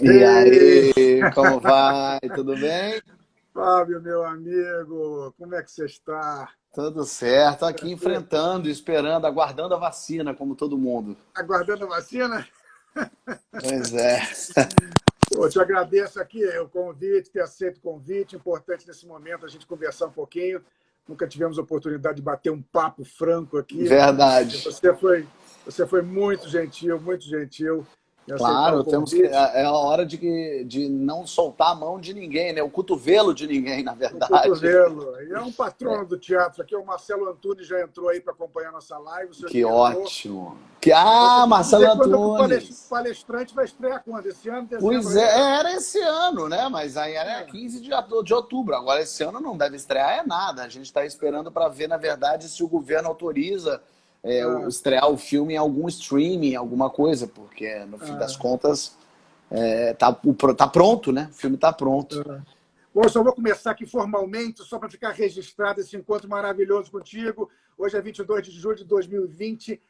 E Ei, aí, como vai? Tudo bem? Fábio, meu amigo, como é que você está? Tudo certo. Aqui Tranquilo? enfrentando, esperando, aguardando a vacina, como todo mundo. Aguardando a vacina? Pois é. Pô, te agradeço aqui o convite, ter aceito o convite. Importante nesse momento a gente conversar um pouquinho. Nunca tivemos a oportunidade de bater um papo franco aqui. E Verdade. você foi muito gentil em aceitar o Claro, temos que. convite. É a hora de não soltar a mão de ninguém, né? O cotovelo de ninguém, na No verdade. cotovelo. E é um patrono do teatro aqui, o Marcelo Antunes já entrou aí para acompanhar nossa live, o senhor Que emendou. ótimo. Você tem que Marcelo dizer quando o Antunes. palestrante vai estrear quando? Esse ano, dezembro Pois ainda? é, era esse ano, né? Mas aí era É. 15 de outubro. Agora, esse ano não deve estrear é nada. A gente está esperando para ver, na verdade, se o governo autoriza Ah, estrear o filme em algum streaming, alguma coisa, porque no fim das ah, contas tá pronto, né? O filme tá pronto. ah. Bom, eu só vou começar aqui formalmente, só para ficar registrado esse encontro maravilhoso contigo. Hoje é 22 de julho de 2020.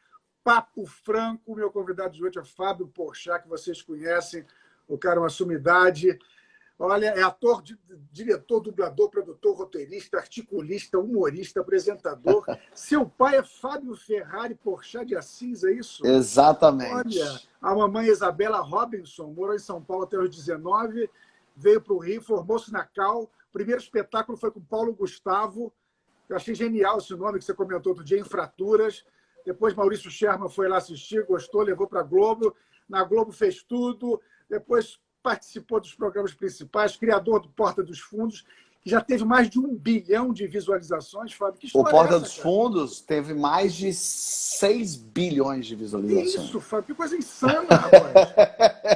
Papo Franco, meu convidado de hoje é Fábio Porchat, que vocês conhecem. O cara é uma sumidade. Olha, é ator, diretor, dublador, produtor, roteirista, articulista, humorista, apresentador. Seu pai é Fábio Ferrari Porchat de Assis, é isso? Olha, Exatamente. a mamãe Isabela Robinson morou em São Paulo até os 19, veio para o Rio, formou-se na Cal. O primeiro espetáculo foi com Paulo Gustavo. Eu achei genial esse nome que você comentou outro dia, Infraturas. Depois Maurício Sherman foi lá assistir, gostou, levou para a Globo. Na Globo fez tudo. Depois participou dos programas principais, criador do Porta dos Fundos, que já teve mais de 1 bilhão de visualizações. Fábio, que O história é Porta essa, dos cara? Fundos teve mais de 6 bilhões de Que visualizações. isso, Fábio? Que coisa insana, rapaz.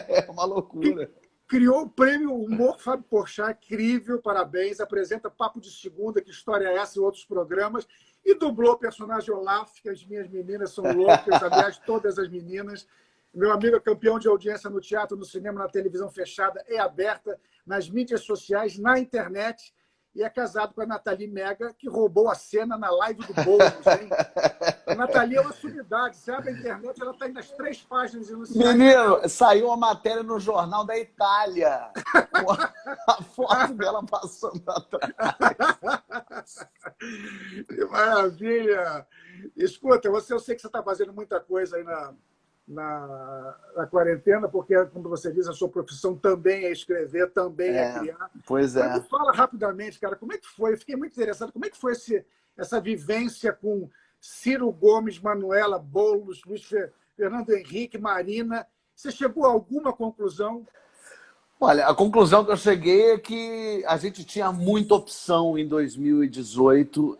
É uma Que loucura. criou o prêmio Humor Fábio Porchat, incrível, parabéns. Apresenta Papo de Segunda, que história é essa, e outros programas. E dublou o personagem Olaf, que as minhas meninas são loucas, aliás, todas as meninas. Meu amigo é campeão de audiência no teatro, no cinema, na televisão fechada e aberta, nas mídias sociais, na internet. E é casado com a Nathalie Mega, que roubou a cena na live do Boulos, hein? A Nathalie é uma sumidade. Você abre a internet, ela está aí nas 3 páginas iniciais Menino, dela. saiu uma matéria no jornal da Itália com a foto dela passando atrás. Que maravilha! Escuta, eu sei que você está fazendo muita coisa aí na quarentena, porque, como você diz, a sua profissão também é escrever, também é É, criar. pois Mas me é. fala rapidamente, cara, como é que foi? Eu fiquei muito interessado. Como é que foi essa vivência com Ciro Gomes, Manuela Boulos, Fernando Henrique, Marina? Você chegou a alguma conclusão? Olha, a conclusão que eu cheguei é que a gente tinha muita opção em 2018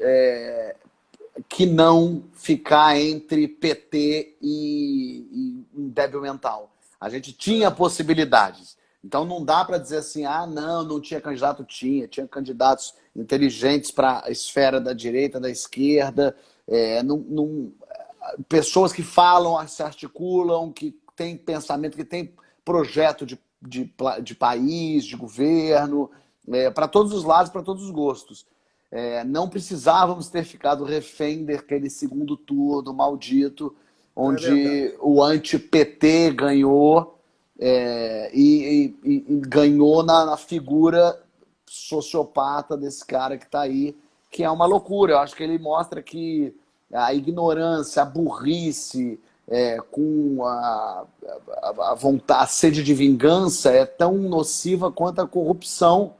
que não ficar entre PT e débil mental. A gente tinha Ah, possibilidades. Então não dá para dizer assim, ah, não, não tinha candidato, tinha candidatos inteligentes para a esfera da direita, da esquerda, pessoas que falam, se articulam, que têm pensamento, que têm projeto de país, de governo, para todos os lados, para todos os gostos. Não precisávamos ter ficado refém daquele segundo turno maldito, é verdade. onde o anti-PT ganhou e ganhou na figura sociopata desse cara que está aí, que é uma loucura. Eu acho que ele mostra que a ignorância, a burrice, com a vontade, a sede de vingança é tão nociva quanto a corrupção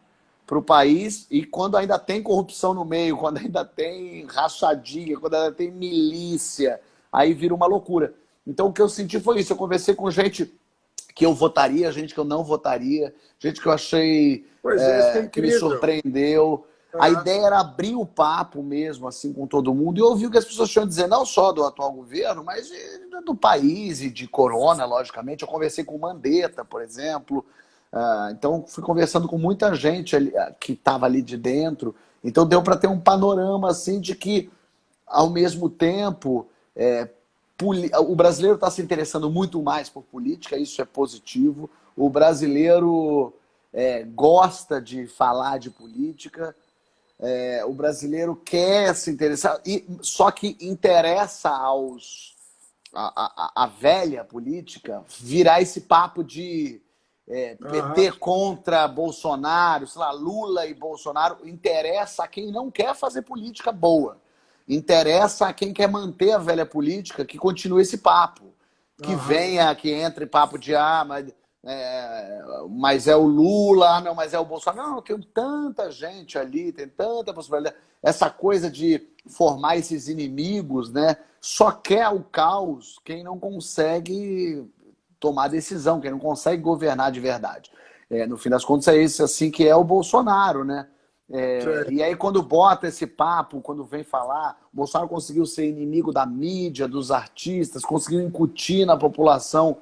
para o país, e quando ainda tem corrupção no meio, quando ainda tem rachadinha, quando ainda tem milícia, aí vira uma loucura. Então o que eu senti foi isso, eu conversei com gente que eu votaria, gente que eu não votaria, gente que eu achei Pois é, isso que é que me incrível. surpreendeu. A Ah, ideia era abrir o papo mesmo, assim, com todo mundo, e ouvir o que as pessoas tinham a dizer, não só do atual governo, mas do país e de corona, logicamente. Eu conversei com o Mandetta, por exemplo. Então, fui conversando com muita gente ali, que estava ali de dentro. Então, deu para ter um panorama, assim, de que, ao mesmo tempo, o brasileiro está se interessando muito mais por política, isso é positivo. O brasileiro gosta de falar de política, o brasileiro quer se interessar, só que interessa a velha política virar esse papo de Aham. PT contra Bolsonaro, sei lá, Lula e Bolsonaro, interessa a quem não quer fazer política boa. Interessa a quem quer manter a velha política, que continue esse papo. Que Aham. venha, que entre papo de mas é o Lula, não, mas é o Bolsonaro. Não, tem tanta gente ali, tem tanta possibilidade. Essa coisa de formar esses inimigos, né? Só quer o caos quem não consegue tomar decisão, quem não consegue governar de verdade. No fim das contas, é esse assim que é o Bolsonaro, né? Sei. E aí, quando bota esse papo, quando vem falar, o Bolsonaro conseguiu ser inimigo da mídia, dos artistas, conseguiu incutir na população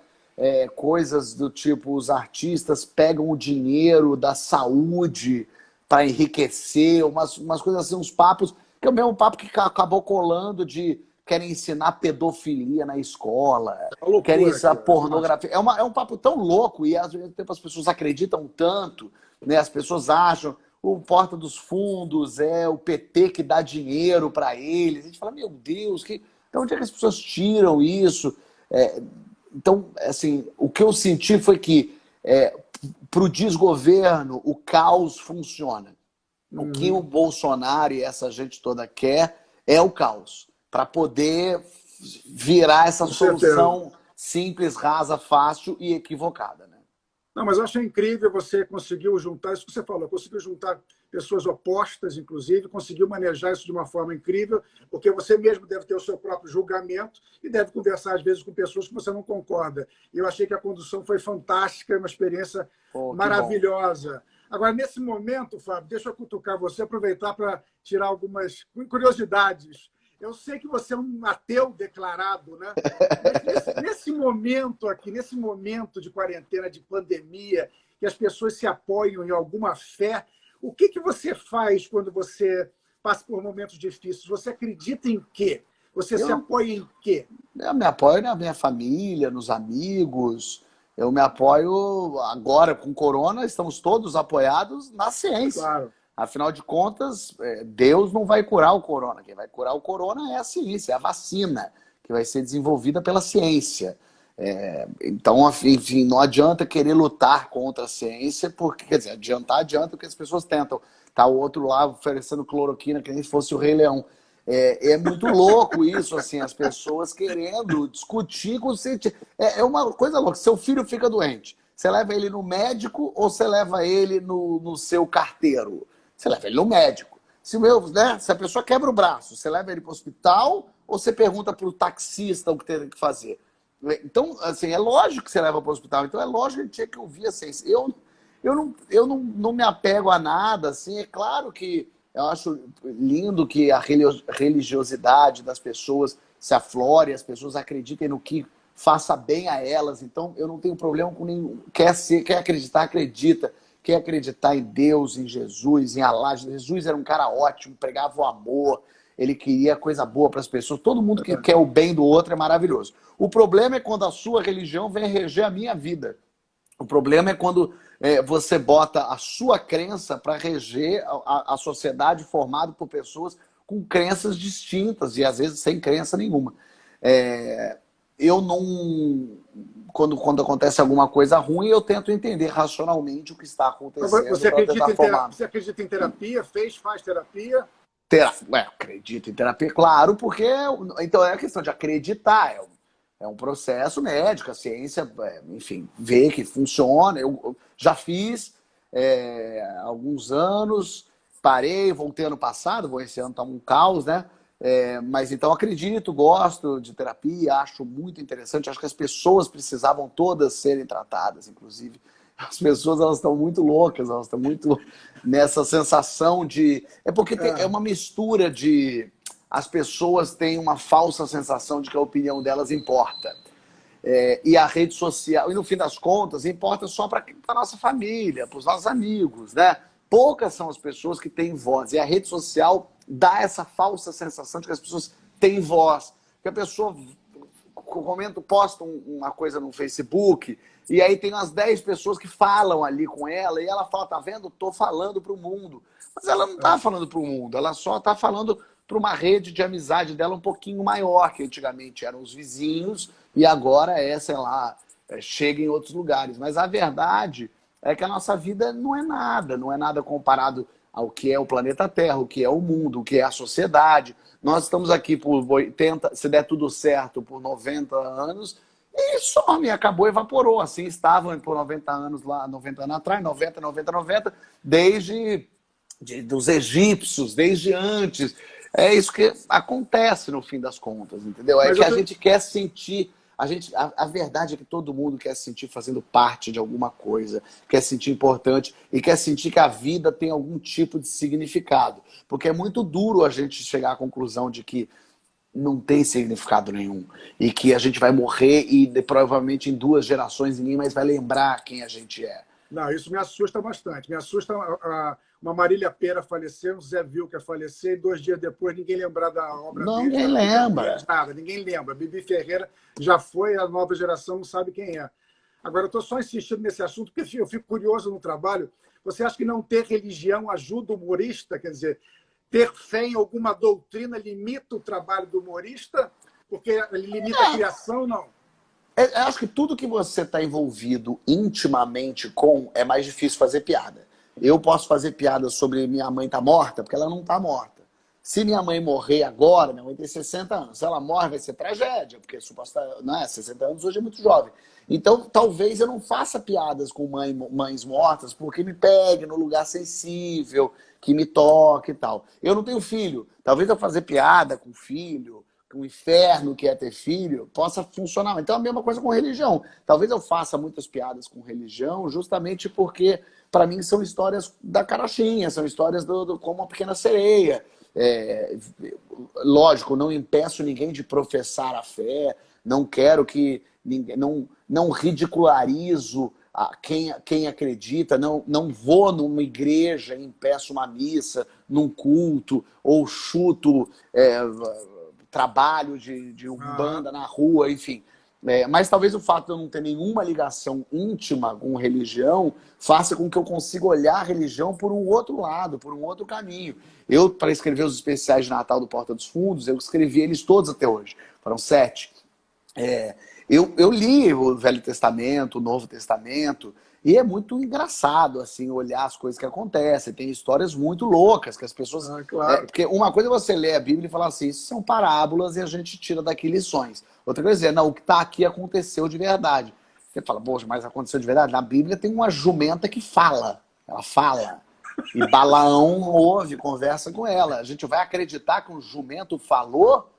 coisas do tipo: os artistas pegam o dinheiro da saúde para enriquecer, umas coisas assim, uns papos, que é o mesmo papo que acabou colando de querem ensinar pedofilia na escola, É uma querem loucura ensinar aquilo. pornografia. É um papo tão louco e às vezes as pessoas acreditam tanto, né? As pessoas acham o Porta dos Fundos é o PT que dá dinheiro para eles. A gente fala, meu Deus, de onde é que as pessoas tiram isso? Então, assim, o que eu senti foi que para o desgoverno o caos funciona. O que o Uhum. Bolsonaro e essa gente toda quer é o caos, para poder virar essa Com certeza. solução simples, rasa, fácil e equivocada, né? Não, mas eu achei incrível, você conseguiu juntar, isso que você falou, conseguiu juntar pessoas opostas, inclusive, conseguiu manejar isso de uma forma incrível, porque você mesmo deve ter o seu próprio julgamento e deve conversar, às vezes, com pessoas que você não concorda. E eu achei que a condução foi fantástica, uma experiência Pô, que bom. maravilhosa. Agora, nesse momento, Fábio, deixa eu cutucar você, aproveitar para tirar algumas curiosidades. Eu sei que você é um ateu declarado, né? Mas nesse momento aqui, nesse momento de quarentena, de pandemia, que as pessoas se apoiam em alguma fé, o que você faz quando você passa por momentos difíceis? Você acredita em quê? Você se Eu, apoia em quê? eu me apoio na minha família, nos amigos. Eu me apoio agora com corona, estamos todos apoiados na ciência. Claro. Afinal de contas, Deus não vai curar o corona. Quem vai curar o corona é a ciência, é a vacina, que vai ser desenvolvida pela ciência. Então, enfim, não adianta querer lutar contra a ciência, porque, quer dizer, adianta porque as pessoas tentam. Tá o outro lá oferecendo cloroquina que nem se fosse o Rei Leão. É muito louco isso, assim, as pessoas querendo discutir com o cientista. É uma coisa louca. Seu filho fica doente. Você leva ele no médico ou você leva ele no seu carteiro? Você leva ele no médico. Se a pessoa quebra o braço, você leva ele para o hospital ou você pergunta para o taxista o que tem que fazer? Então, assim, é lógico que você leva para o hospital. Então, é lógico que a gente tinha que ouvir a ciência. Eu não me apego a nada, assim. É claro que eu acho lindo que a religiosidade das pessoas se aflore, as pessoas acreditem no que faça bem a elas. Então, eu não tenho problema com nenhum. Quer acreditar, acredita. Quer acreditar em Deus, em Jesus, em Allah. Jesus era um cara ótimo, pregava o amor, ele queria coisa boa para as pessoas. Todo mundo que quer o bem do outro é maravilhoso. O problema é quando a sua religião vem reger a minha vida. O problema é quando você bota a sua crença para reger a sociedade formada por pessoas com crenças distintas e às vezes sem crença nenhuma. Eu não. Quando acontece alguma coisa ruim, eu tento entender racionalmente o que está acontecendo para tentar formar. Você acredita em terapia? Faz terapia? Acredito em terapia, claro, porque. Então é a questão de acreditar. É um processo médico, a ciência, enfim, vê que funciona. Eu já fiz há alguns anos, parei, voltei ano passado, esse ano está um caos, né? Mas então acredito, gosto de terapia, acho muito interessante. Acho que as pessoas precisavam todas serem tratadas, inclusive. As pessoas elas estão muito loucas, elas estão muito nessa sensação de. É porque é uma mistura de. As pessoas têm uma falsa sensação de que a opinião delas importa. E a rede social, e no fim das contas, importa só para a nossa família, para os nossos amigos, né? Poucas são as pessoas que têm voz. E a rede social dá essa falsa sensação de que as pessoas têm voz. Que a pessoa posta uma coisa no Facebook, e aí tem umas 10 pessoas que falam ali com ela, e ela fala, tá vendo? Tô falando para o mundo. Mas ela não tá falando para o mundo, ela só tá falando para uma rede de amizade dela um pouquinho maior, que antigamente eram os vizinhos, e agora sei lá, chega em outros lugares. Mas a verdade é que a nossa vida não é nada comparado ao que é o planeta Terra, o que é o mundo, o que é a sociedade. Nós estamos aqui por 80, se der tudo certo, por 90 anos, e some, acabou, evaporou. Assim estavam por 90 anos lá, 90 anos atrás, 90, desde dos egípcios, desde antes. É isso que acontece no fim das contas, entendeu? É Mas que eu a tô... gente quer sentir, a verdade é que todo mundo quer se sentir fazendo parte de alguma coisa, quer se sentir importante e quer sentir que a vida tem algum tipo de significado. Porque é muito duro a gente chegar à conclusão de que não tem significado nenhum. E que a gente vai morrer e provavelmente em 2 gerações ninguém mais vai lembrar quem a gente é. Não, isso me assusta bastante. Me assusta uma Marília Pêra falecer, um Zé Vilker falecer, e 2 dias depois ninguém lembrar da obra Não, deles, ninguém da vida lembra. deles, nada, ninguém lembra. Bibi Ferreira já foi, a nova geração não sabe quem é. Agora, eu estou só insistindo nesse assunto, porque eu fico curioso no trabalho. Você acha que não ter religião ajuda o humorista? Quer dizer, ter fé em alguma doutrina limita o trabalho do humorista? Porque ele limita a criação, não? Eu acho que tudo que você está envolvido intimamente com é mais difícil fazer piada. Eu posso fazer piada sobre minha mãe tá morta, porque ela não tá morta. Se minha mãe morrer agora, minha mãe tem 60 anos, se ela morre vai ser tragédia, porque não é, 60 anos hoje é muito jovem. Então, talvez eu não faça piadas com mães mortas, porque me pegue no lugar sensível, que me toque e tal. Eu não tenho filho. Talvez eu fazer piada com filho, o inferno que é ter filho, possa funcionar. Então, a mesma coisa com religião. Talvez eu faça muitas piadas com religião justamente porque, para mim, são histórias da carochinha, são histórias como uma pequena sereia. Lógico, não impeço ninguém de professar a fé, não quero que ninguém, não ridicularizo quem acredita, não vou numa igreja, impeço uma missa, num culto, ou chuto trabalho de umbanda na rua, enfim. Mas talvez o fato de eu não ter nenhuma ligação íntima com religião faça com que eu consiga olhar a religião por um outro lado, por um outro caminho. Eu, para escrever os especiais de Natal do Porta dos Fundos, eu escrevi eles todos até hoje. Foram 7. Eu li o Velho Testamento, o Novo Testamento, e é muito engraçado assim olhar as coisas que acontecem. Tem histórias muito loucas que as pessoas... Claro. porque uma coisa é você ler a Bíblia e falar assim, isso são parábolas e a gente tira daqui lições. Outra coisa é, não, o que está aqui aconteceu de verdade. Você fala, poxa, mas aconteceu de verdade? Na Bíblia tem uma jumenta que fala. Ela fala. E Balaão ouve, conversa com ela. A gente vai acreditar que um jumento falou?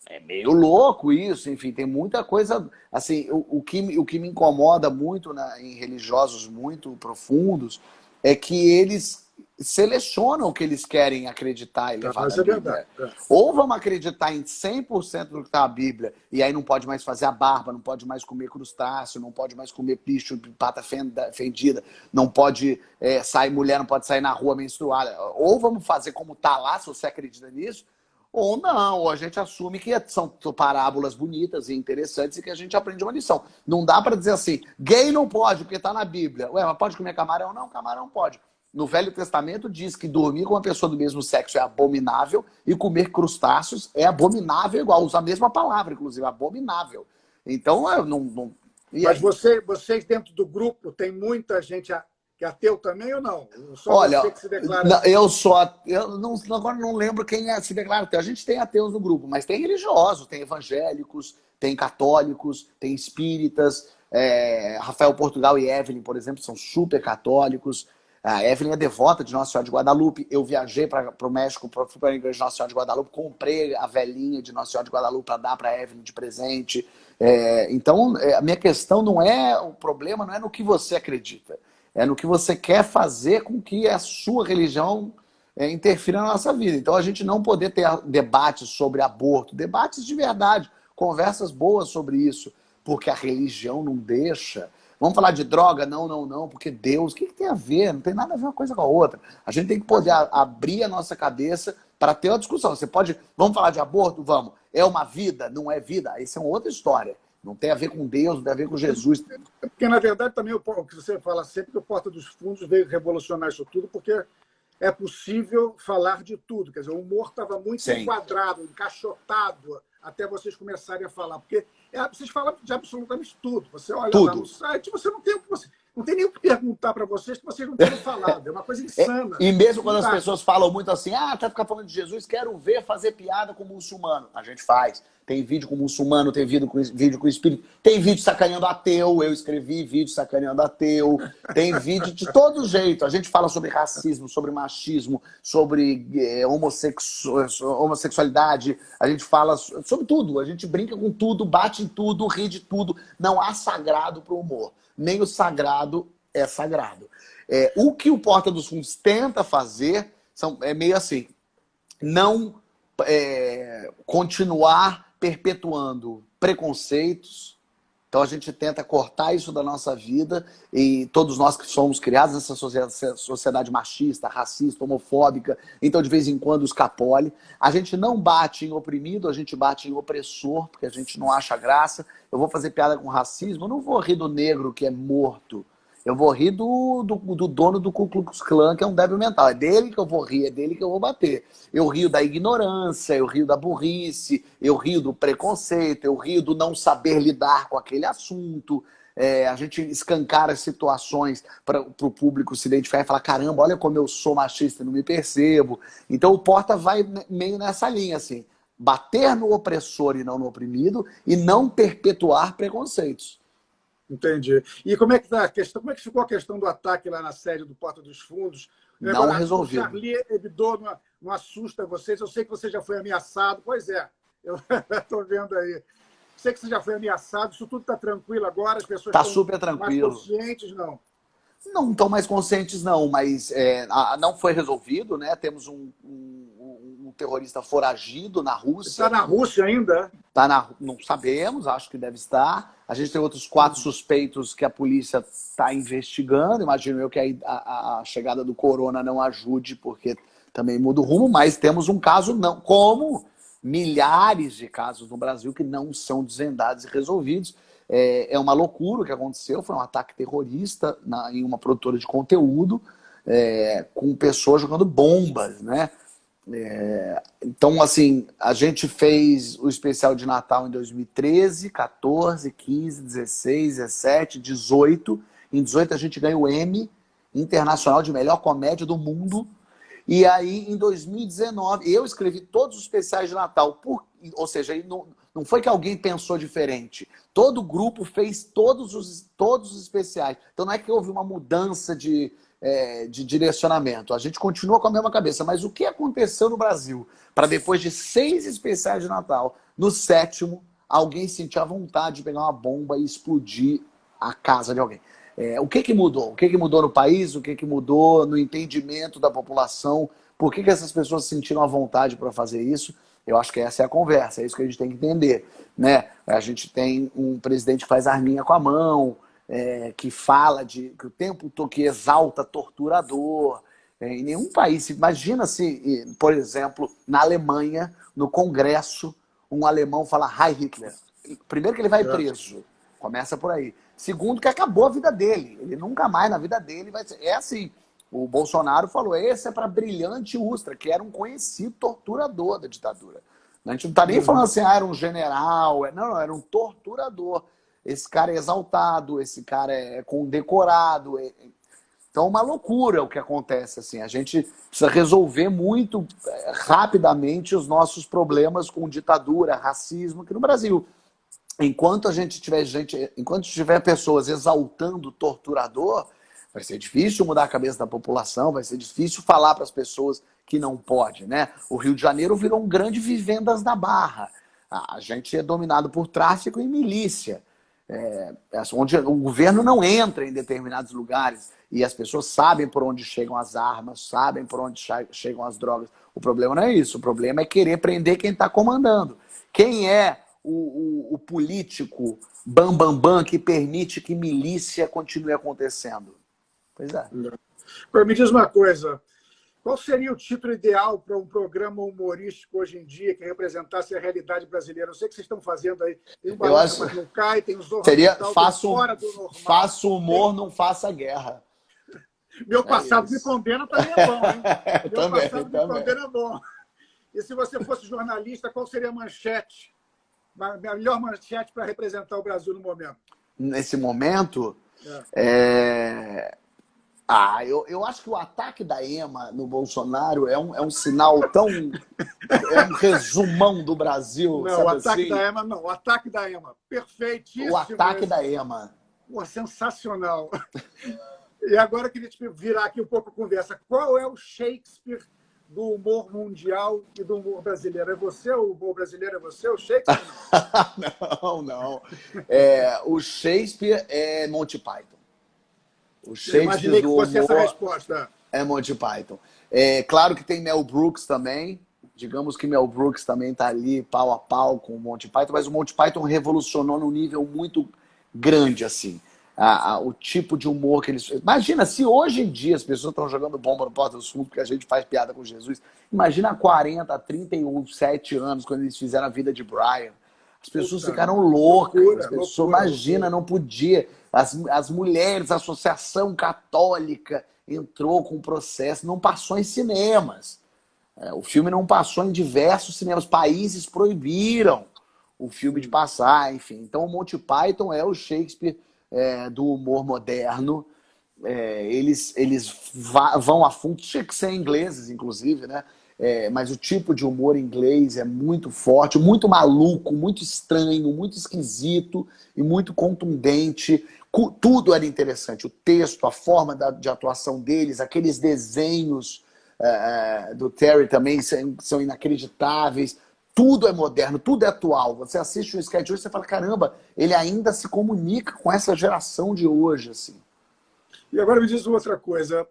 É meio louco isso, enfim, tem muita coisa. Assim, o que me incomoda muito em religiosos muito profundos é que eles selecionam o que eles querem acreditar e levar da Isso é Bíblia. verdade. Ou vamos acreditar em 100% do que está na Bíblia, e aí não pode mais fazer a barba, não pode mais comer crustáceo, não pode mais comer bicho de pata fendida, não pode sair, mulher não pode sair na rua menstruada. Ou vamos fazer como está lá, se você acredita nisso, ou não, ou a gente assume que são parábolas bonitas e interessantes e que a gente aprende uma lição. Não dá para dizer assim, gay não pode porque está na Bíblia. Ué, mas pode comer camarão? Não, camarão pode. No Velho Testamento diz que dormir com uma pessoa do mesmo sexo é abominável e comer crustáceos é abominável igual. Usa a mesma palavra, inclusive, abominável. Então, eu não... Mas vocês dentro do grupo, tem muita gente que é ateu também ou não? Só Olha, você que se declara... agora não lembro quem se declara ateu. A gente tem ateus no grupo, mas tem religiosos, tem evangélicos, tem católicos, tem espíritas. Rafael Portugal e Evelyn, por exemplo, são super católicos. A Evelyn é devota de Nossa Senhora de Guadalupe. Eu viajei para o México, fui para a igreja de Nossa Senhora de Guadalupe, comprei a velhinha de Nossa Senhora de Guadalupe para dar para a Evelyn de presente. Então, a minha questão não é, o problema não é no que você acredita. É no que você quer fazer com que a sua religião interfira na nossa vida. Então, a gente não poder ter debates sobre aborto, debates de verdade, conversas boas sobre isso, porque a religião não deixa. Vamos falar de droga? Não, porque Deus... O que tem a ver? Não tem nada a ver uma coisa com a outra. A gente tem que poder abrir a nossa cabeça para ter uma discussão. Você pode... Vamos falar de aborto? Vamos. É uma vida? Não é vida? Isso é uma outra história. Não tem a ver com Deus, não tem a ver com Jesus. Porque, na verdade, também o que você fala sempre que o Porta dos Fundos veio revolucionar isso tudo, porque é possível falar de tudo. Quer dizer, o humor estava muito Sim. enquadrado, encaixotado, até vocês começarem a falar. Porque vocês falam de absolutamente tudo. Você olha lá no Tudo. site, você não tem nem o que perguntar para vocês que vocês não tenham falado. É uma coisa insana. E mesmo quando as Tá. pessoas falam muito assim, tá ficar falando de Jesus, quero ver fazer piada com muçulmano. A gente faz. Tem vídeo com muçulmano, tem vídeo com espírito, tem vídeo sacaneando ateu, eu escrevi vídeo sacaneando ateu, tem vídeo de todo jeito. A gente fala sobre racismo, sobre machismo, sobre homossexualidade, a gente fala sobre tudo, a gente brinca com tudo, bate em tudo, ri de tudo. Não há sagrado para o humor. Nem o sagrado é sagrado. O que o Porta dos Fundos tenta fazer é meio assim, não continuar perpetuando preconceitos. Então a gente tenta cortar isso da nossa vida, e todos nós que somos criados nessa sociedade machista, racista, homofóbica, então de vez em quando escapole. A gente não bate em oprimido, a gente bate em opressor, porque a gente não acha graça. Eu vou fazer piada com racismo, eu não vou rir do negro que é morto. Eu vou rir do dono do Ku Klux Klan, que é um débil mental. É dele que eu vou rir, é dele que eu vou bater. Eu rio da ignorância, eu rio da burrice, eu rio do preconceito, eu rio do não saber lidar com aquele assunto. A gente escancara situações para o público se identificar e falar, caramba, olha como eu sou machista e não me percebo. Então o Porta vai meio nessa linha, assim, bater no opressor e não no oprimido, e não perpetuar preconceitos. Entendi. E como é que tá a questão? Como é que ficou a questão do ataque lá na sede do Porta dos Fundos? Não resolvido. O Charlie Hebdo não assusta vocês? Eu sei que você já foi ameaçado. Pois é, eu estou vendo aí. Sei que você já foi ameaçado. Isso tudo está tranquilo agora? As pessoas Tá estão super tranquilo. mais conscientes? Não. Não estão mais conscientes, não, mas não foi resolvido, né? Temos um terrorista foragido na Rússia. Está na Rússia ainda? Não sabemos, acho que deve estar. A gente tem outros 4 suspeitos que a polícia está investigando. Imagino eu que a chegada do corona não ajude, porque também muda o rumo, mas temos um caso, não, como milhares de casos no Brasil que não são desvendados e resolvidos. É uma loucura o que aconteceu, foi um ataque terrorista em uma produtora de conteúdo, com pessoas jogando bombas, né? Então, assim, a gente fez o especial de Natal em 2013, 14, 15, 16, 17, 18. Em 18 a gente ganhou o Emmy Internacional de Melhor Comédia do Mundo. E aí, em 2019, eu escrevi todos os especiais de Natal. Ou seja, não foi que alguém pensou diferente. Todo o grupo fez todos os especiais. Então não é que houve uma mudança de direcionamento. A gente continua com a mesma cabeça. Mas o que aconteceu no Brasil para depois de 6 especiais de Natal, no 7º, alguém sentir a vontade de pegar uma bomba e explodir a casa de alguém? O que mudou? O que mudou no país? O que mudou no entendimento da população? Por que essas pessoas sentiram a vontade para fazer isso? Eu acho que essa é a conversa, é isso que a gente tem que entender, né? A gente tem um presidente que faz arminha com a mão, que fala que o tempo todo que exalta torturador. Em nenhum país, imagina se, por exemplo, na Alemanha, no Congresso, um alemão fala Heil Hitler. Primeiro que ele vai preso, começa por aí. Segundo que acabou a vida dele, ele nunca mais na vida dele vai ser. É assim, o Bolsonaro falou, esse é para Brilhante Ustra, que era um conhecido torturador da ditadura. A gente não está nem falando assim, era um general, não, era um torturador. Esse cara é exaltado, esse cara é condecorado. Então é uma loucura o que acontece. Assim. A gente precisa resolver muito rapidamente os nossos problemas com ditadura, racismo aqui no Brasil. Enquanto tiver pessoas exaltando o torturador, vai ser difícil mudar a cabeça da população, vai ser difícil falar para as pessoas que não pode, né? O Rio de Janeiro virou um grande Vivendas da Barra. A gente é dominado por tráfico e milícia, onde o governo não entra em determinados lugares e as pessoas sabem por onde chegam as armas, sabem por onde chegam as drogas. O problema não é isso, o problema é querer prender quem está comandando. Quem é o político bam que permite que milícia continue acontecendo? Pois é. Agora, me diz uma coisa. Qual seria o título ideal para um programa humorístico hoje em dia que representasse a realidade brasileira? Eu sei que vocês estão fazendo aí. Tem o Balança, mas não cai, tem os seria fora do normal. faça humor, não faça guerra. Meu É passado me isso. condena também é bom, hein? Meu Também, passado me também. condena é bom. E se você fosse jornalista, qual seria a manchete? A melhor manchete para representar o Brasil no momento? Nesse momento, É. eu acho que o ataque da EMA no Bolsonaro é um sinal tão. É um resumão do Brasil, Não, o sabe ataque da assim? EMA, não. O ataque da EMA. O Perfeitíssimo ataque esse. da EMA. Pô, sensacional. E agora eu queria te virar aqui um pouco a conversa. Qual é o Shakespeare do humor mundial e do humor brasileiro? É você o humor brasileiro? É você o Shakespeare? Não, não. O Shakespeare é Monty Python. O Eu Shakespeare imaginei que do fosse essa a humor resposta. é Monty Python. É claro que tem Mel Brooks também. Digamos que Mel Brooks também está ali pau a pau com o Monty Python, mas o Monty Python revolucionou num nível muito grande, assim. O tipo de humor que eles. Imagina se hoje em dia as pessoas estão jogando bomba no Porta dos Fundos porque a gente faz piada com Jesus. Imagina há 40, 37 anos, quando eles fizeram a vida de Brian. As pessoas Puta, ficaram loucas. As loucura, pessoas, loucura, imagina, loucura. não podia. As mulheres, a Associação Católica entrou com um processo, não passou em cinemas. O filme não passou em diversos cinemas. Países proibiram o filme de passar, enfim. Então, o Monty Python é o Shakespeare do humor moderno. Eles vão a fundo, tinha que ser ingleses, inclusive, né? Mas o tipo de humor inglês é muito forte, muito maluco, muito estranho, muito esquisito e muito contundente. Tudo era interessante. O texto, a forma de atuação deles, aqueles desenhos do Terry também são inacreditáveis. Tudo é moderno, tudo é atual. Você assiste um sketch hoje e você fala, caramba, ele ainda se comunica com essa geração de hoje, assim. E agora me diz outra coisa.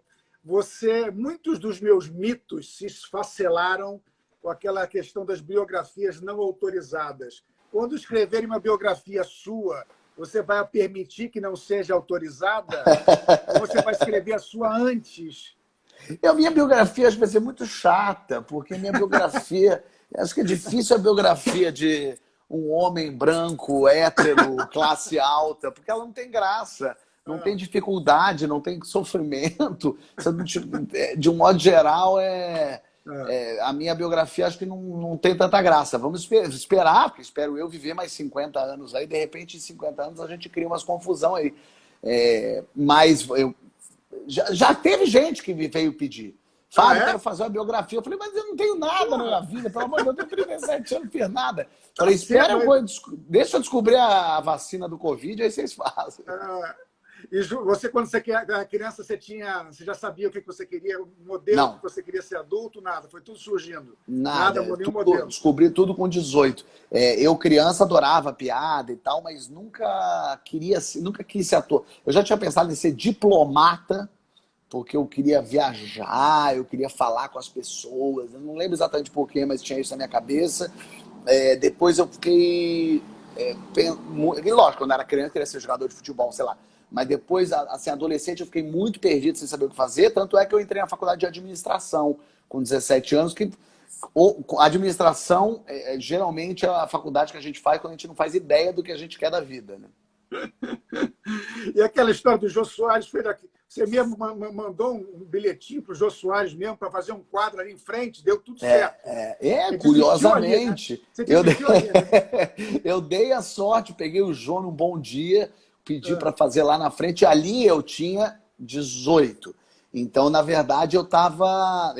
Muitos dos meus mitos se esfacelaram com aquela questão das biografias não autorizadas. Quando escreverem uma biografia sua, você vai permitir que não seja autorizada? Ou você vai escrever a sua antes? A minha biografia acho que vai ser muito chata, porque minha biografia. Acho que é difícil a biografia de um homem branco, hétero, classe alta, porque ela não tem graça, não tem dificuldade, não tem sofrimento. De um modo geral, a minha biografia acho que não tem tanta graça. Vamos esperar, porque espero eu viver mais 50 anos aí, de repente em 50 anos a gente cria umas confusão aí. Mas já teve gente que me veio pedir. Fábio, quero fazer uma biografia. Eu falei, mas eu não tenho nada na minha vida, pelo amor de Deus, eu tenho 37 anos, não fiz nada. Falei, espera, deixa eu descobrir a vacina do Covid, aí vocês fazem. E você, quando você era criança, você já sabia o que você queria, o modelo Não. que você queria ser adulto, nada? Foi tudo surgindo? Nada, Nenhum modelo? descobri tudo com 18. Eu, criança, adorava piada e tal, mas nunca quis ser ator. Eu já tinha pensado em ser diplomata, porque eu queria viajar, eu queria falar com as pessoas. Eu não lembro exatamente porquê, mas tinha isso na minha cabeça. Depois eu fiquei... lógico, quando eu era criança, eu queria ser jogador de futebol, sei lá. Mas depois, assim, adolescente, eu fiquei muito perdido sem saber o que fazer. Tanto é que eu entrei na faculdade de administração com 17 anos, que a administração geralmente é a faculdade que a gente faz quando a gente não faz ideia do que a gente quer da vida, né? E aquela história do Jô Soares foi daqui. Você mesmo mandou um bilhetinho para o Jô Soares mesmo para fazer um quadro ali em frente, deu tudo certo. Curiosamente. Ali, né? Você desistiu ali, né? Eu dei a sorte, peguei o Jô num bom dia, pedi para fazer lá na frente, ali eu tinha 18. Então, na verdade, eu estava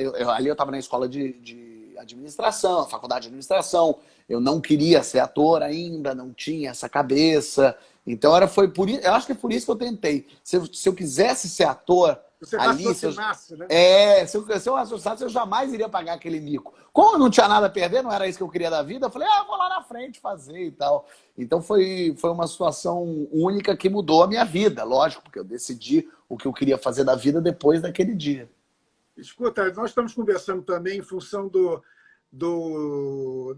na escola de administração, faculdade de administração. Eu não queria ser ator ainda, não tinha essa cabeça. Então, eu acho que é por isso que eu tentei. Se eu quisesse ser ator... Você ali, raciocinasse, né? se eu raciocinasse, eu jamais iria pagar aquele mico. Como eu não tinha nada a perder, não era isso que eu queria da vida, eu falei, vou lá na frente fazer e tal. Então foi uma situação única que mudou a minha vida, lógico, porque eu decidi o que eu queria fazer da vida depois daquele dia. Escuta, nós estamos conversando também em função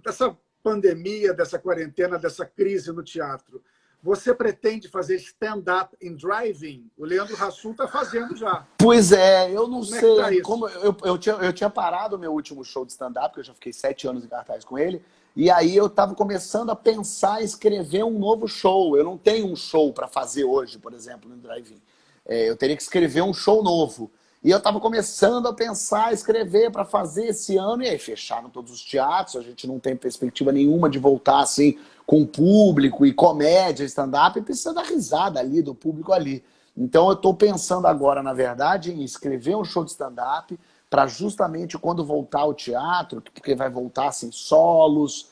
dessa pandemia, dessa quarentena, dessa crise no teatro. Você pretende fazer stand-up em drive-in? O Leandro Hassum está fazendo já. Pois é, eu não Como sei. É que tá isso? Eu tinha parado o meu último show de stand-up, que eu já fiquei 7 anos em cartaz com ele, e aí eu estava começando a pensar em escrever um novo show. Eu não tenho um show para fazer hoje, por exemplo, no drive-in. eu teria que escrever um show novo. E eu estava começando a pensar, escrever para fazer esse ano, e aí fecharam todos os teatros, a gente não tem perspectiva nenhuma de voltar assim com público e comédia, stand-up, e precisa dar risada ali, do público ali. Então eu estou pensando agora, na verdade, em escrever um show de stand-up para justamente quando voltar ao teatro, porque vai voltar assim, solos,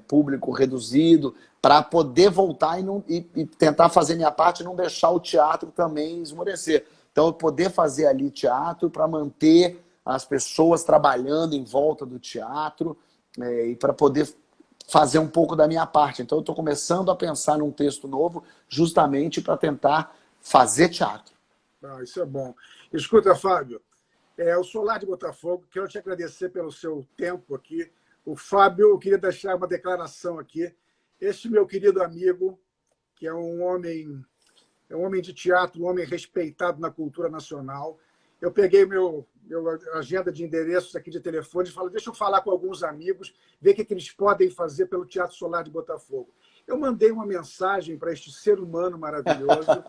público reduzido, para poder voltar e tentar fazer minha parte e não deixar o teatro também esmorecer. Então, eu poder fazer ali teatro para manter as pessoas trabalhando em volta do teatro e para poder fazer um pouco da minha parte. Então, eu estou começando a pensar num texto novo justamente para tentar fazer teatro. Isso é bom. Escuta, Fábio, eu sou lá de Botafogo, quero te agradecer pelo seu tempo aqui. O Fábio, eu queria deixar uma declaração aqui. Este meu querido amigo, que é um homem de teatro, um homem respeitado na cultura nacional. Eu peguei meu agenda de endereços aqui de telefone e falei, deixa eu falar com alguns amigos, ver o que eles podem fazer pelo Teatro Solar de Botafogo. Eu mandei uma mensagem para este ser humano maravilhoso.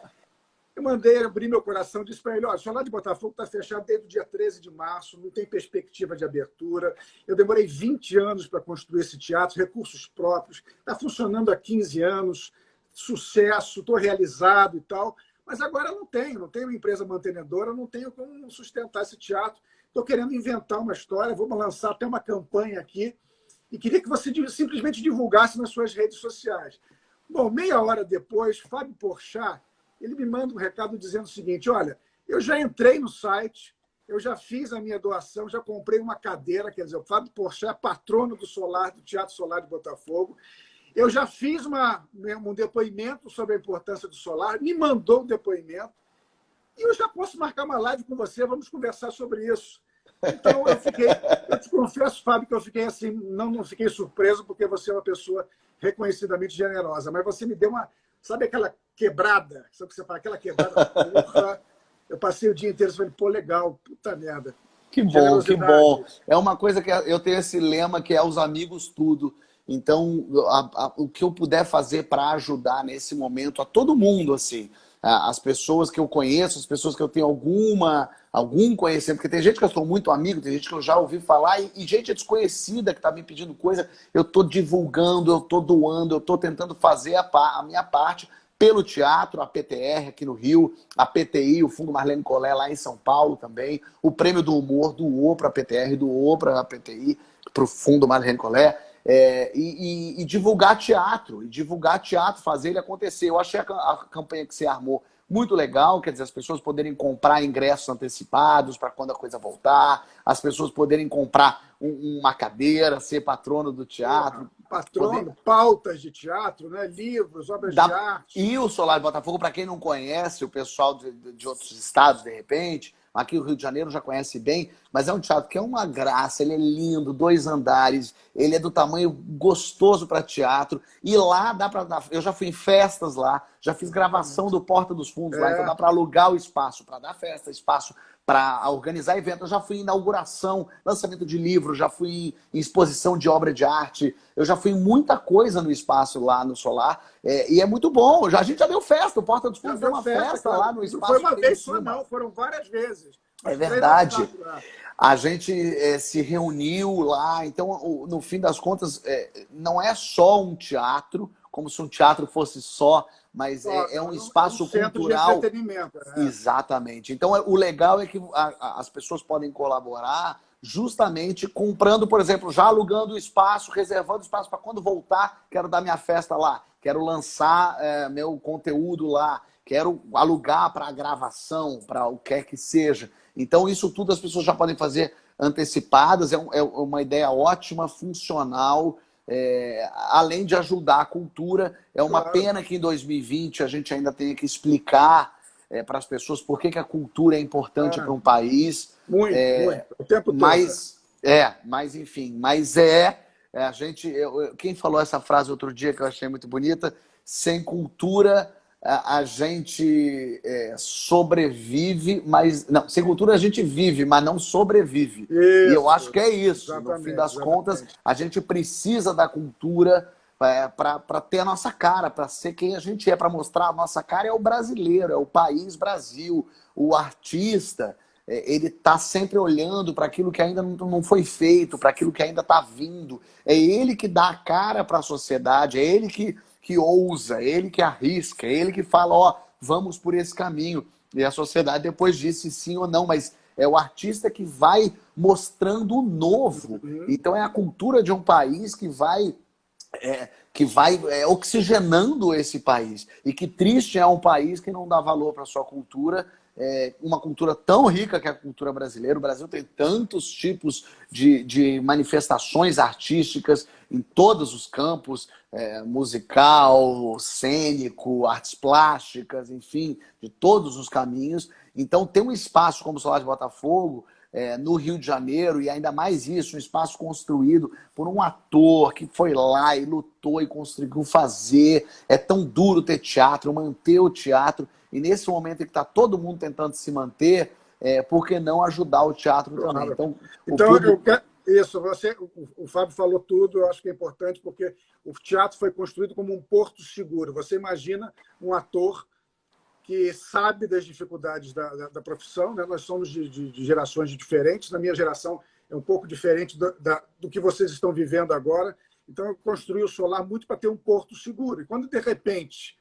Eu mandei abrir meu coração e disse para ele, olha, o Solar de Botafogo está fechado desde o dia 13 de março, não tem perspectiva de abertura. Eu demorei 20 anos para construir esse teatro, recursos próprios, está funcionando há 15 anos, sucesso, estou realizado e tal, mas agora não tenho uma empresa mantenedora, não tenho como sustentar esse teatro. Estou querendo inventar uma história, vamos lançar até uma campanha aqui e queria que você simplesmente divulgasse nas suas redes sociais. Bom, meia hora depois, Fábio Porchat, ele me manda um recado dizendo o seguinte, olha, eu já entrei no site, eu já fiz a minha doação, já comprei uma cadeira, quer dizer, o Fábio Porchat é patrono do Teatro Solar de Botafogo. Eu já fiz um depoimento sobre a importância do solar, me mandou um depoimento, e eu já posso marcar uma live com você, vamos conversar sobre isso. Então, eu te confesso, Fábio, que eu fiquei assim, não fiquei surpreso, porque você é uma pessoa reconhecidamente generosa, mas você me deu sabe aquela quebrada? Sabe o que você fala? Aquela quebrada, porra. Eu passei o dia inteiro e falei, pô, legal, puta merda. Que bom, que bom. É uma coisa que eu tenho esse lema que é os amigos tudo. Então, o que eu puder fazer para ajudar nesse momento a todo mundo, assim, as pessoas que eu conheço, as pessoas que eu tenho algum conhecimento, porque tem gente que eu sou muito amigo, tem gente que eu já ouvi falar, e gente desconhecida que está me pedindo coisa, eu estou divulgando, eu estou doando, eu estou tentando fazer a minha parte pelo teatro, a PTR aqui no Rio, a PTI, o Fundo Marlene Collet lá em São Paulo também, o Prêmio do Humor doou para a PTR, doou para a PTI, para o Fundo Marlene Collet. E divulgar teatro, fazer ele acontecer. Eu achei a campanha que você armou muito legal, quer dizer, as pessoas poderem comprar ingressos antecipados para quando a coisa voltar, as pessoas poderem comprar uma cadeira, ser patrono do teatro. Patrono, pautas de teatro, né? Livros, obras de arte. E o Solar de Botafogo, para quem não conhece, o pessoal de outros estados, de repente, aqui no Rio de Janeiro já conhece bem, mas é um teatro que é uma graça, ele é lindo, 2 andares, ele é do tamanho gostoso para teatro, e lá dá para dar... Eu já fui em festas lá, já fiz gravação do Porta dos Fundos lá, então dá para alugar o espaço, para dar festa, espaço para organizar eventos. Eu já fui em inauguração, lançamento de livro, já fui em exposição de obra de arte, eu já fui em muita coisa no espaço lá no Solar, e é muito bom. A gente já deu festa, o Porta dos Fundos deu uma festa lá no espaço. Não foi uma vez só, não, foram várias vezes. É verdade. A gente se reuniu lá, então, no fim das contas, não é só um teatro, como se um teatro fosse só, mas é um espaço cultural. De entretenimento. Exatamente. Então, o legal é que as pessoas podem colaborar justamente comprando, por exemplo, já alugando o espaço, reservando espaço para quando voltar, quero dar minha festa lá, quero lançar meu conteúdo lá, quero alugar para gravação, para o que quer que seja. Então, isso tudo as pessoas já podem fazer antecipadas, é uma ideia ótima, funcional, além de ajudar a cultura. É uma pena que em 2020 a gente ainda tenha que explicar para as pessoas por que a cultura é importante para um país. Muito. O tempo todo. Mas enfim, a gente... Quem falou essa frase outro dia que eu achei muito bonita? Sem cultura... a gente sobrevive, mas... Não, sem cultura a gente vive, mas não sobrevive. Isso, e eu acho que é isso. No fim das contas, a gente precisa da cultura para ter a nossa cara, para ser quem a gente é, para mostrar a nossa cara é o brasileiro, é o país Brasil, o artista. Ele está sempre olhando para aquilo que ainda não foi feito, para aquilo que ainda está vindo. É ele que dá a cara para a sociedade, é ele que ousa, é ele que arrisca, é ele que fala, ó, vamos por esse caminho. E a sociedade depois disse sim ou não, mas é o artista que vai mostrando o novo. Então é a cultura de um país que vai oxigenando esse país. E que triste é um país que não dá valor para a sua cultura, uma cultura tão rica que é a cultura brasileira. O Brasil tem tantos tipos de manifestações artísticas em todos os campos, musical, cênico, artes plásticas, enfim, de todos os caminhos. Então, ter um espaço como o Solar de Botafogo, no Rio de Janeiro, e ainda mais isso, um espaço construído por um ator que foi lá e lutou e conseguiu fazer. É tão duro ter teatro, manter o teatro, e nesse momento em que está todo mundo tentando se manter, por que não ajudar o teatro também? Então, público... eu quero... Isso, o Fábio falou tudo, eu acho que é importante, porque o teatro foi construído como um porto seguro. Você imagina um ator que sabe das dificuldades da profissão, né? Nós somos de gerações diferentes. Na minha geração é um pouco diferente do que vocês estão vivendo agora. Então, eu construí o Solar muito para ter um porto seguro. E quando, de repente,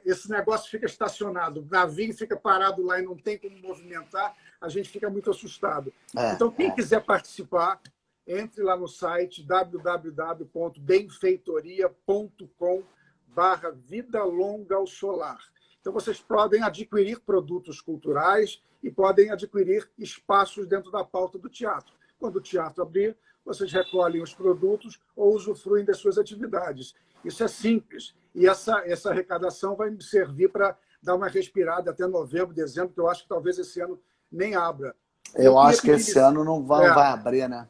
esse negócio fica estacionado, o navio fica parado lá e não tem como movimentar, a gente fica muito assustado. Então, quem quiser participar, entre lá no site www.benfeitoria.com/Vida Longa ao Solar. Então, vocês podem adquirir produtos culturais e podem adquirir espaços dentro da pauta do teatro. Quando o teatro abrir, vocês recolhem os produtos ou usufruem das suas atividades. Isso é simples. E essa arrecadação vai servir para dar uma respirada até novembro, dezembro, que eu acho que talvez esse ano nem abra. Eu acho que esse ano não vai abrir, né?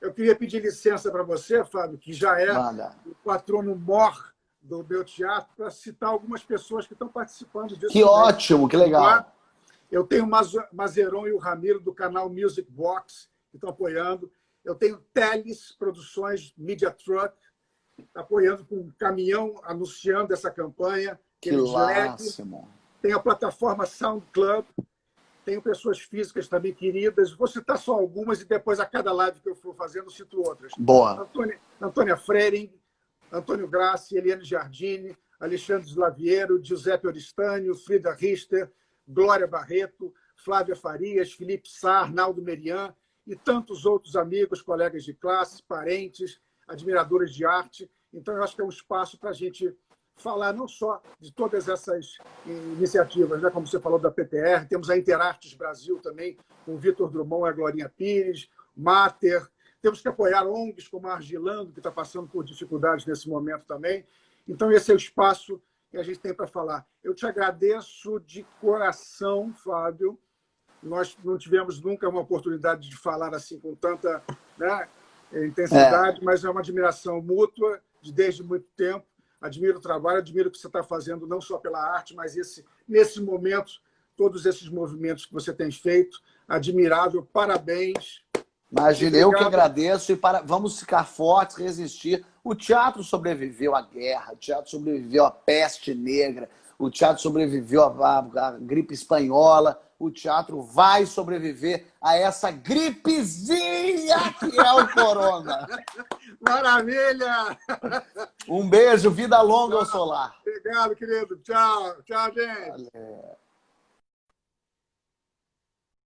Eu queria pedir licença para você, Fábio, que já é o patrono mor do meu teatro, para citar algumas pessoas que estão participando disso. Que ótimo, que legal. Eu tenho o Mazeron e o Ramiro, do canal Music Box, que estão apoiando. Eu tenho Teles Produções Media Truck, apoiando com um caminhão, anunciando essa campanha. Que máximo. Tem a plataforma Sound Club. Tenho pessoas físicas também queridas. Vou citar só algumas e depois, a cada live que eu for fazendo, cito outras. Boa. Antônia Frering, Antônio Grassi, Eliane Giardini, Alexandre Slaviero, Giuseppe Oristânio, Frida Richter, Glória Barreto, Flávia Farias, Felipe Sá, Arnaldo Merian e tantos outros amigos, colegas de classe, parentes, admiradores de arte. Então, eu acho que é um espaço para a gente falar não só de todas essas iniciativas, né? Como você falou da PTR, temos a Interartes Brasil também, com o Vitor Drummond e a Glorinha Pires, Mater. Temos que apoiar ONGs como a Argilando, que está passando por dificuldades nesse momento também. Então, esse é o espaço que a gente tem para falar. Eu te agradeço de coração, Fábio. Nós não tivemos nunca uma oportunidade de falar assim com tanta, né, intensidade, mas é uma admiração mútua desde muito tempo. Admiro o trabalho, admiro o que você está fazendo, não só pela arte, mas nesse momento, todos esses movimentos que você tem feito. Admirável, parabéns. Imagina, eu que agradeço e vamos ficar fortes, resistir. O teatro sobreviveu à guerra, o teatro sobreviveu à peste negra, o teatro sobreviveu à gripe espanhola, o teatro vai sobreviver a essa gripezinha que é o corona. Maravilha! Um beijo, vida longa ao Solar. Obrigado, querido. Tchau. Tchau, gente. Valeu.